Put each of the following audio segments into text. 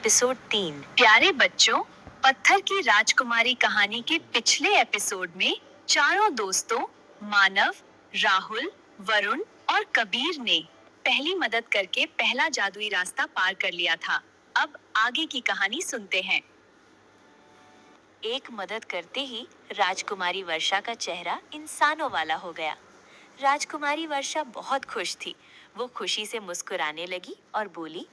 Episode 3। प्यारे बच्चों, पत्थर की राजकुमारी कहानी के पिछले एपिसोड में चारों दोस्तों मानव, राहुल, वरुण और कबीर ने पहली मदद करके पहला जादुई रास्ता पार कर लिया था। अब आगे की कहानी सुनते हैं। एक मदद करते ही राजकुमारी वर्षा का चेहरा इंसानों वाला हो गया। राजकुमारी वर्षा बहुत खुश थी। वो खुशी से मुस्कुराने लगी और बोली,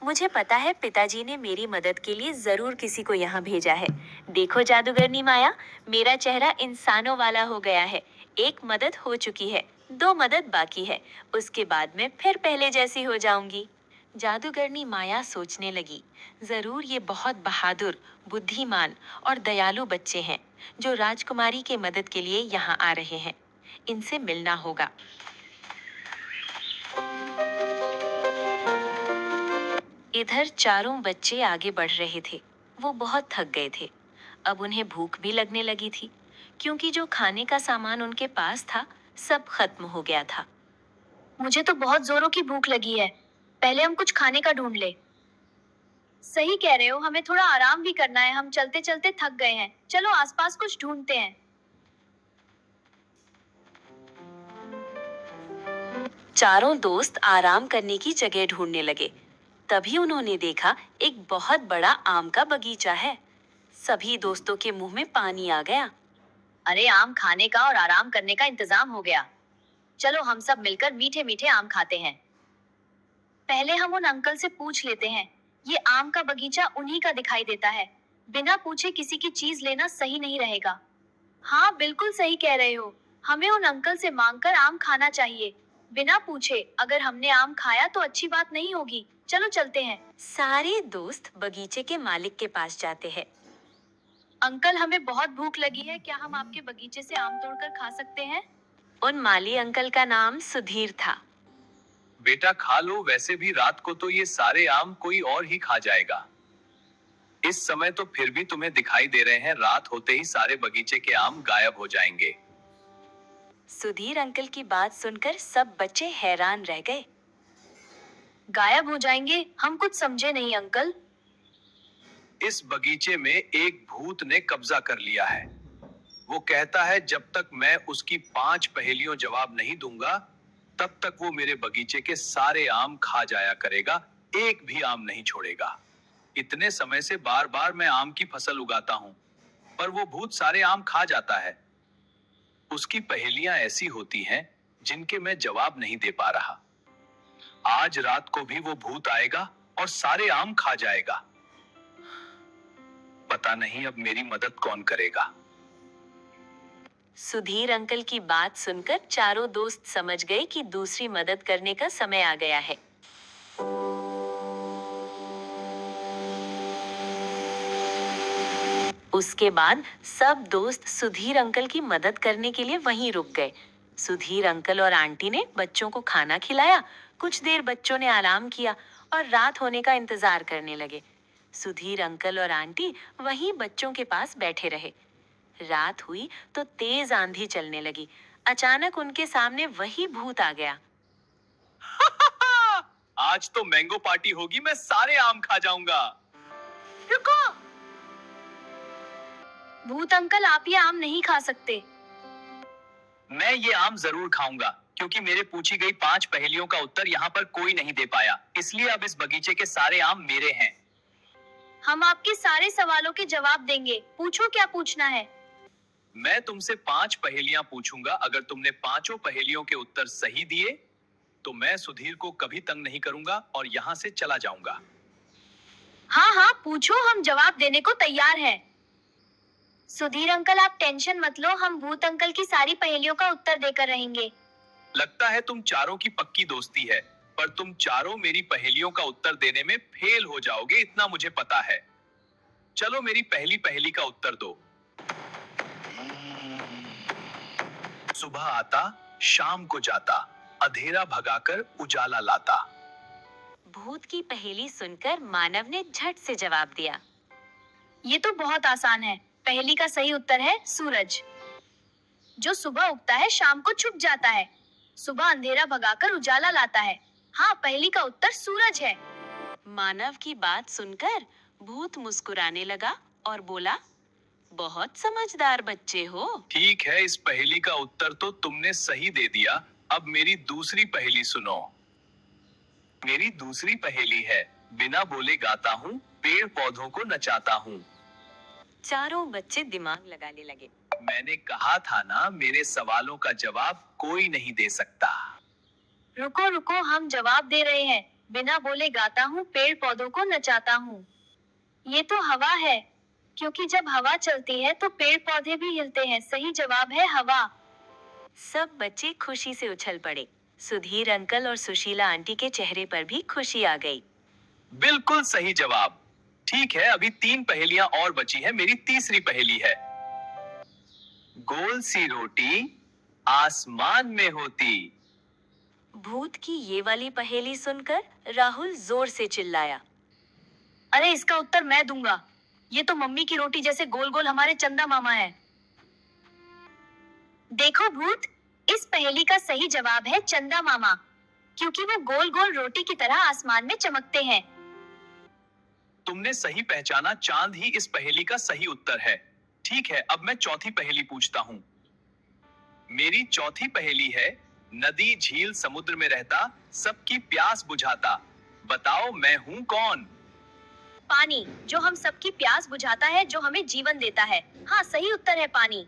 मुझे पता है पिताजी ने मेरी मदद के लिए जरूर किसी को यहाँ भेजा है। देखो जादूगरनी माया, मेरा चेहरा इंसानों वाला हो गया है। एक मदद हो चुकी है, 2 मदद बाकी है। उसके बाद मैं फिर पहले जैसी हो जाऊंगी। जादूगरनी माया सोचने लगी, जरूर ये बहुत बहादुर, बुद्धिमान और दयालु बच्चे हैं जो राजकुमारी के मदद के लिए यहाँ आ रहे हैं। इनसे मिलना होगा। इधर चारों बच्चे आगे बढ़ रहे थे। वो बहुत थक गए थे। अब उन्हें भूख भी लगने लगी थी, क्योंकि जो खाने का सामान उनके पास था सब खत्म हो गया था। मुझे तो बहुत जोरों की भूख लगी है। पहले हम कुछ खाने का ढूंढ ले। सही कह रहे हो, हमें थोड़ा आराम भी करना है। हम चलते चलते थक गए हैं। चलो आसपास कुछ ढूंढते हैं। चारों दोस्त आराम करने की जगह ढूंढने लगे। तभी उन्होंने देखा एक बहुत बड़ा आम का बगीचा है। सभी दोस्तों के मुंह में पानी आ गया। अरे, आम खाने का और आराम करने का इंतजाम हो गया। चलो हम सब मिलकर मीठे मीठे आम खाते हैं। पहले हम उन अंकल से पूछ लेते हैं। ये आम का बगीचा उन्हीं का दिखाई देता है। बिना पूछे किसी की चीज लेना सही नहीं रहेगा। हाँ, बिल्कुल सही कह रहे हो। हमें उन अंकल से मांगकर आम खाना चाहिए, बिना पूछे। अगर हमने आम खाया तो अच्छी बात नहीं होगी। चलो चलते हैं। सारे दोस्त बगीचे के मालिक के पास जाते हैं। अंकल, हमें बहुत भूख लगी है। क्या हम आपके बगीचे से आम तोड़कर खा सकते हैं? उन माली अंकल का नाम सुधीर था। बेटा खा लो, वैसे भी रात को तो ये सारे आम कोई और ही खा जाएगा। इस समय तो फिर भी तुम्हें दिखाई दे रहे हैं, रात होते ही सारे बगीचे के आम गायब हो जाएंगे। सुधीर अंकल की बात सुनकर सब बच्चे हैरान रह गए। गायब हो जाएंगे? हम कुछ समझे नहीं अंकल। इस बगीचे में एक भूत ने कब्जा कर लिया है। वो कहता है जब तक मैं उसकी 5 पहेलियों जवाब नहीं दूंगा, तब तक वो मेरे बगीचे के सारे आम खा जाया करेगा, एक भी आम नहीं छोड़ेगा। इतने समय से बार बार मैं आम की फसल उगाता हूँ, पर वो भूत सारे आम खा जाता है। उसकी पहेलियां ऐसी होती हैं जिनके मैं जवाब नहीं दे पा रहा। आज रात को भी वो भूत आएगा और सारे आम खा जाएगा। पता नहीं अब मेरी मदद कौन करेगा। सुधीर अंकल की बात सुनकर चारों दोस्त समझ गए कि दूसरी मदद करने का समय आ गया है। उसके बाद सब दोस्त सुधीर अंकल की मदद करने के लिए वहीं रुक गए। सुधीर अंकल और आंटी ने बच्चों को खाना खिलाया। कुछ देर बच्चों ने आराम किया और रात होने का इंतजार करने लगे। सुधीर अंकल और आंटी वहीं बच्चों के पास बैठे रहे। रात हुई तो तेज आंधी चलने लगी। अचानक उनके सामने वही भूत आ गया। आज तो मैंगो पार्टी होगी, मैं सारे आम खा जाऊंगा। रुको! भूत अंकल, आप ये आम नहीं खा सकते। मैं ये आम जरूर खाऊंगा, क्योंकि मेरे पूछी गई 5 पहेलियों का उत्तर यहाँ पर कोई नहीं दे पाया। इसलिए अब इस बगीचे के सारे आम मेरे हैं। हम आपके सारे सवालों के जवाब देंगे। पूछो, क्या पूछना है? मैं तुमसे 5 पहेलियां पूछूंगा। अगर तुमने पांचों पहेलियों के उत्तर सही दिए तो मैं सुधीर को कभी तंग नहीं करूंगा और यहाँ से चला जाऊंगा। हाँ हाँ, पूछो, हम जवाब देने को तैयार हैं। सुधीर अंकल, आप टेंशन मत लो। हम भूत अंकल की सारी पहेलियों का उत्तर देकर रहेंगे। लगता है तुम चारों की पक्की दोस्ती है, पर तुम चारों मेरी पहेलियों का उत्तर देने में फेल हो जाओगे, इतना मुझे पता है। चलो मेरी पहली पहेली का उत्तर दो। सुबह आता, शाम को जाता, अंधेरा भगाकर उजाला लाता। भूत की पहेली सुनकर मानव ने झट से जवाब दिया। ये तो बहुत आसान है। पहेली का सही उत्तर है सूरज। जो सुबह उगता है शाम को छुप जाता है। सुबह अंधेरा भगाकर उजाला लाता है। हाँ, पहेली का उत्तर सूरज है। मानव की बात सुनकर भूत मुस्कुराने लगा और बोला, बहुत समझदार बच्चे हो। ठीक है, इस पहेली का उत्तर तो तुमने सही दे दिया। अब मेरी दूसरी पहेली सुनो। मेरी दूसरी पहेली है, बिना बोले गाता हूँ, पेड़ पौधों को नचाता हूँ। चारों बच्चे दिमाग लगाने लगे। मैंने कहा था ना, मेरे सवालों का जवाब कोई नहीं दे सकता। रुको रुको, हम जवाब दे रहे हैं। बिना बोले गाता हूँ, पेड़ पौधों को नचाता हूँ। ये तो हवा है, क्योंकि जब हवा चलती है तो पेड़ पौधे भी हिलते हैं। सही जवाब है हवा। सब बच्चे खुशी से उछल पड़े। सुधीर अंकल और सुशीला आंटी के चेहरे पर भी खुशी आ गई। बिल्कुल सही जवाब। ठीक है, अभी 3 पहेलियां और बची हैं। मेरी तीसरी पहेली है, गोल सी रोटी आसमान में होती। भूत की ये वाली पहेली सुनकर राहुल जोर से चिल्लाया। अरे इसका उत्तर मैं दूंगा। ये तो मम्मी की रोटी जैसे गोल गोल हमारे चंदा मामा है। देखो भूत, इस पहेली का सही जवाब है चंदा मामा, क्योंकि वो गोल गोल रोटी की तरह आसमान में चमकते हैं। तुमने सही पहचाना, चांद ही इस पहेली का सही उत्तर है। ठीक है, अब मैं चौथी पहेली पूछता हूँ। मेरी चौथी पहेली है, नदी झील समुद्र में रहता, सबकी प्यास बुझाता। बताओ मैं हूँ कौन? पानी, जो हम सबकी प्यास बुझाता है, जो हमें जीवन देता है। हाँ, सही उत्तर है पानी।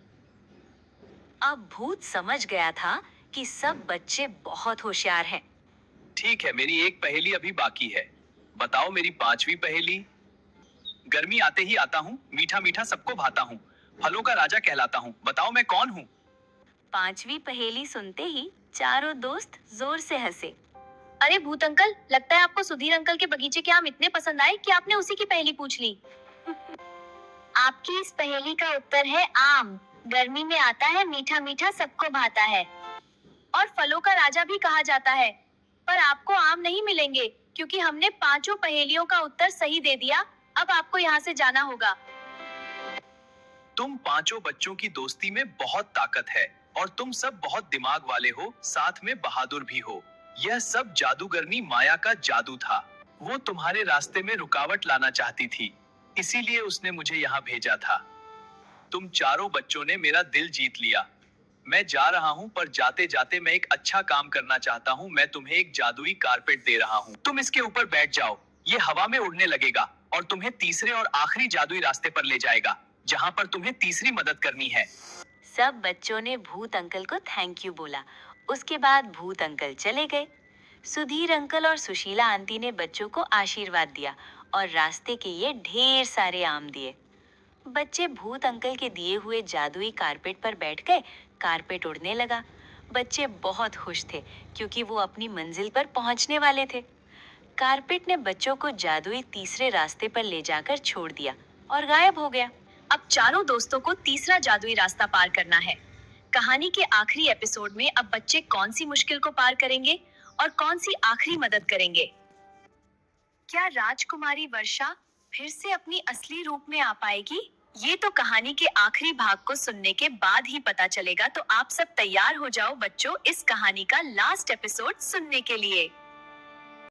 अब भूत समझ गया था कि सब बच्चे बहुत होशियार हैं। ठीक है, मेरी एक पहेली अभी बाकी है। बताओ मेरी पांचवी पहेली। गर्मी आते ही आता हूँ, मीठा मीठा सबको भाता हूँ, फलों का राजा कहलाता हूँ। बताओ मैं कौन हूँ? पांचवी पहेली सुनते ही चारों दोस्त जोर से हंसे। अरे भूत अंकल, लगता है आपको सुधीर अंकल के बगीचे के आम इतने पसंद आए कि आपने उसी की पहेली पूछ ली। आपकी इस पहेली का उत्तर है आम। गर्मी में आता है, मीठा मीठा सबको भाता है, और फलों का राजा भी कहा जाता है। पर आपको आम नहीं मिलेंगे, क्योंकि हमने पांचों पहेलियों का उत्तर सही दे दिया। अब आपको यहाँ से जाना होगा। तुम पांचों बच्चों की दोस्ती में बहुत ताकत है, और तुम सब बहुत दिमाग वाले हो, साथ में बहादुर भी हो। यह सब जादूगरनी माया का जादू था। वो तुम्हारे रास्ते में रुकावट लाना चाहती थी, इसीलिए उसने मुझे यहाँ भेजा था। तुम चारों बच्चों ने मेरा दिल जीत लिया। मैं जा रहा हूँ, पर जाते जाते मैं एक अच्छा काम करना चाहता हूँ। मैं तुम्हें एक जादुई कारपेट दे रहा हूँ। तुम इसके ऊपर बैठ जाओ, ये हवा में उड़ने लगेगा और तुम्हें तीसरे और आखिरी जादुई रास्ते पर ले जाएगा, जहाँ पर तुम्हें तीसरी मदद करनी है। सब बच्चों ने भूत अंकल को थैंक यू बोला। उसके बाद भूत अंकल चले गए। सुधीर अंकल और सुशीला आंटी ने बच्चों को आशीर्वाद दिया और रास्ते के लिए ढेर सारे आम दिए। बच्चे भूत अंकल के दिए हुए जादुई कारपेट पर बैठ गए। कारपेट उड़ने लगा। बच्चे बहुत खुश थे, क्योंकि वो अपनी मंजिल पर पहुंचने वाले थे। कारपेट ने बच्चों को जादुई तीसरे रास्ते पर ले जाकर छोड़ दिया और गायब हो गया। अब चारों दोस्तों को तीसरा जादुई रास्ता पार करना है। कहानी के आखिरी एपिसोड में अब बच्चे कौन सी मुश्किल को पार करेंगे और कौन सी आखिरी मदद करेंगे? क्या राजकुमारी वर्षा फिर से अपनी असली रूप में आ पाएगी? ये तो कहानी के आखिरी भाग को सुनने के बाद ही पता चलेगा। तो आप सब तैयार हो जाओ बच्चों, इस कहानी का लास्ट एपिसोड सुनने के लिए।